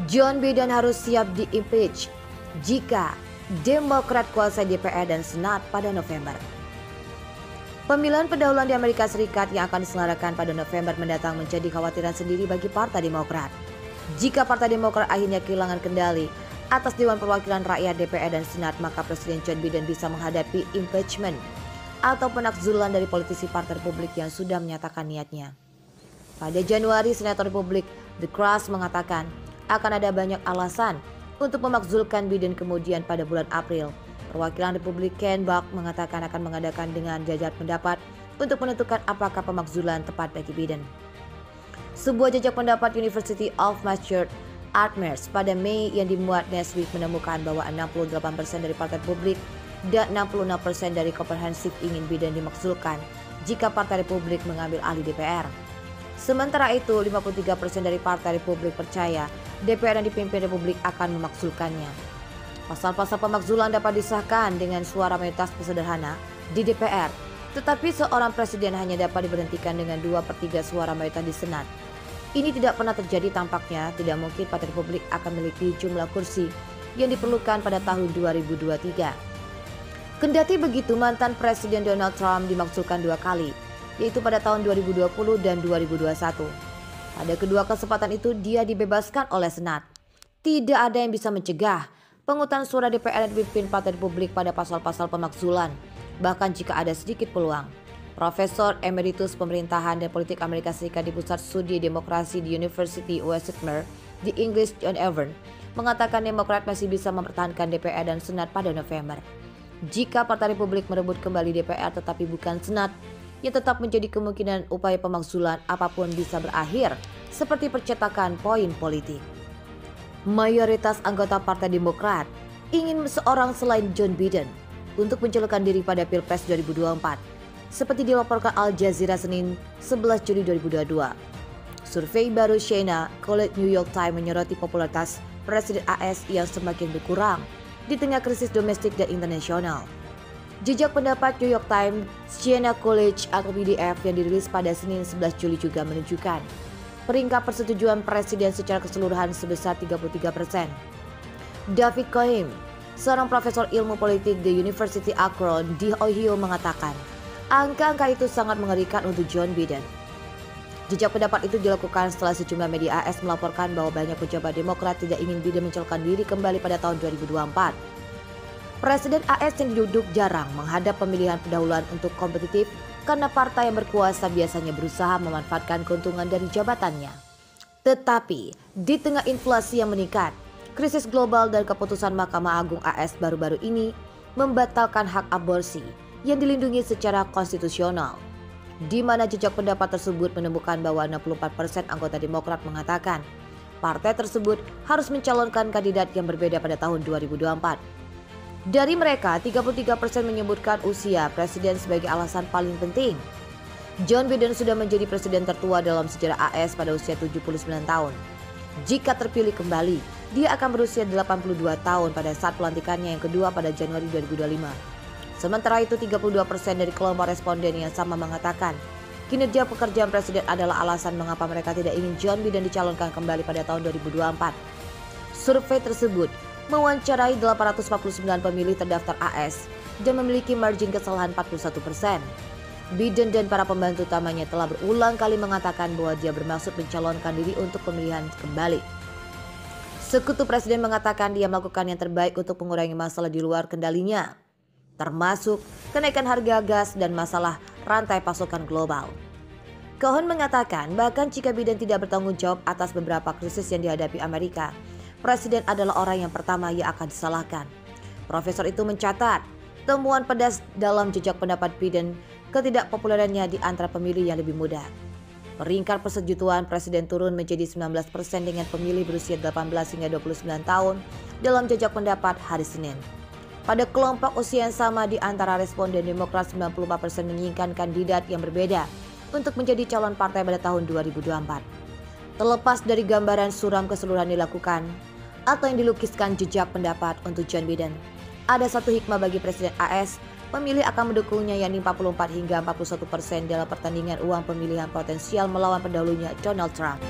John Biden harus siap di-impeach jika Demokrat kuasai DPR dan Senat pada November. Pemilihan pendahuluan di Amerika Serikat yang akan diselenggarakan pada November mendatang menjadi khawatiran sendiri bagi Partai Demokrat. Jika Partai Demokrat akhirnya kehilangan kendali atas Dewan Perwakilan Rakyat DPR dan Senat, maka Presiden John Biden bisa menghadapi impeachment atau penakzulan dari politisi Partai Republik yang sudah menyatakan niatnya. Pada Januari, Senator Republik The Cross mengatakan akan ada banyak alasan untuk memakzulkan Biden. Kemudian pada bulan April, perwakilan Republikan Buck mengatakan akan mengadakan dengan jajak pendapat untuk menentukan apakah pemakzulan tepat bagi Biden. Sebuah jajak pendapat University of Massachusetts pada Mei yang dimuat Newsweek menemukan bahwa 68% dari Partai Republik dan 66% dari Komprehensif ingin Biden dimakzulkan jika Partai Republik mengambil alih DPR. Sementara itu, 53% dari Partai Republik percaya DPR yang dipimpin Republik akan memakzulkannya. Pasal-pasal pemakzulan dapat disahkan dengan suara mayoritas sederhana di DPR, tetapi seorang presiden hanya dapat diberhentikan dengan 2/3 suara mayoritas di Senat. Ini tidak pernah terjadi tampaknya. Tidak mungkin Partai Republik akan memiliki jumlah kursi yang diperlukan pada tahun 2023. Kendati begitu, mantan Presiden Donald Trump dimakzulkan 2 kali, yaitu pada tahun 2020 dan 2021. Pada kedua kesempatan itu dia dibebaskan oleh Senat. Tidak ada yang bisa mencegah penghutang suara DPR yang dipimpin Partai Republik pada pasal-pasal pemakzulan, bahkan jika ada sedikit peluang. Profesor Emeritus Pemerintahan dan Politik Amerika Serikat di Pusat Studi Demokrasi di University Westminster di Inggris John Evans mengatakan Demokrat masih bisa mempertahankan DPR dan Senat pada November. Jika Partai Republik merebut kembali DPR tetapi bukan Senat, yang tetap menjadi kemungkinan upaya pemakzulan apapun bisa berakhir seperti percetakan poin politik. Mayoritas anggota Partai Demokrat ingin seorang selain John Biden untuk mencalonkan diri pada Pilpres 2024, seperti dilaporkan Al Jazeera Senin 11 Juli 2022. Survei baru Siena College New York Times menyoroti popularitas Presiden AS yang semakin berkurang di tengah krisis domestik dan internasional. Jejak pendapat New York Times, Siena College atau PDF yang dirilis pada Senin 11 Juli juga menunjukkan peringkat persetujuan presiden secara keseluruhan sebesar 33%. David Cohen, seorang profesor ilmu politik di University Akron di Ohio mengatakan, angka-angka itu sangat mengerikan untuk John Biden. Jejak pendapat itu dilakukan setelah sejumlah media AS melaporkan bahwa banyak pejabat Demokrat tidak ingin Biden mencalonkan diri kembali pada tahun 2024. Presiden AS yang duduk jarang menghadap pemilihan pendahuluan untuk kompetitif karena partai yang berkuasa biasanya berusaha memanfaatkan keuntungan dari jabatannya. Tetapi di tengah inflasi yang meningkat, krisis global dan keputusan Mahkamah Agung AS baru-baru ini membatalkan hak aborsi yang dilindungi secara konstitusional, di mana jejak pendapat tersebut menemukan bahwa 64% anggota Demokrat mengatakan partai tersebut harus mencalonkan kandidat yang berbeda pada tahun 2024. Dari mereka, 33% menyebutkan usia presiden sebagai alasan paling penting. John Biden sudah menjadi presiden tertua dalam sejarah AS pada usia 79 tahun. Jika terpilih kembali, dia akan berusia 82 tahun pada saat pelantikannya yang kedua pada Januari 2025. Sementara itu, 32% dari kelompok responden yang sama mengatakan kinerja pekerjaan presiden adalah alasan mengapa mereka tidak ingin John Biden dicalonkan kembali pada tahun 2024. Survei tersebut mewawancarai 849 pemilih terdaftar AS dan memiliki margin kesalahan 41%. Biden dan para pembantu utamanya telah berulang kali mengatakan bahwa dia bermaksud mencalonkan diri untuk pemilihan kembali. Sekutu presiden mengatakan dia melakukan yang terbaik untuk mengurangi masalah di luar kendalinya, termasuk kenaikan harga gas dan masalah rantai pasokan global. Cohen mengatakan bahkan jika Biden tidak bertanggung jawab atas beberapa krisis yang dihadapi Amerika, presiden adalah orang yang pertama yang akan disalahkan. Profesor itu mencatat temuan pedas dalam jejak pendapat Biden ketidakpopulerannya di antara pemilih yang lebih muda. Peringkat persetujuan presiden turun menjadi 19% dengan pemilih berusia 18 hingga 29 tahun dalam jejak pendapat hari Senin. Pada kelompok usia yang sama di antara responden Demokrat, 94% menginginkan kandidat yang berbeda untuk menjadi calon partai pada tahun 2024. Terlepas dari gambaran suram keseluruhan dilakukan atau yang dilukiskan jejak pendapat untuk John Biden, ada satu hikmah bagi Presiden AS, pemilih akan mendukungnya yakni 44 hingga 41% dalam pertandingan uang pemilihan potensial melawan pendahulunya Donald Trump.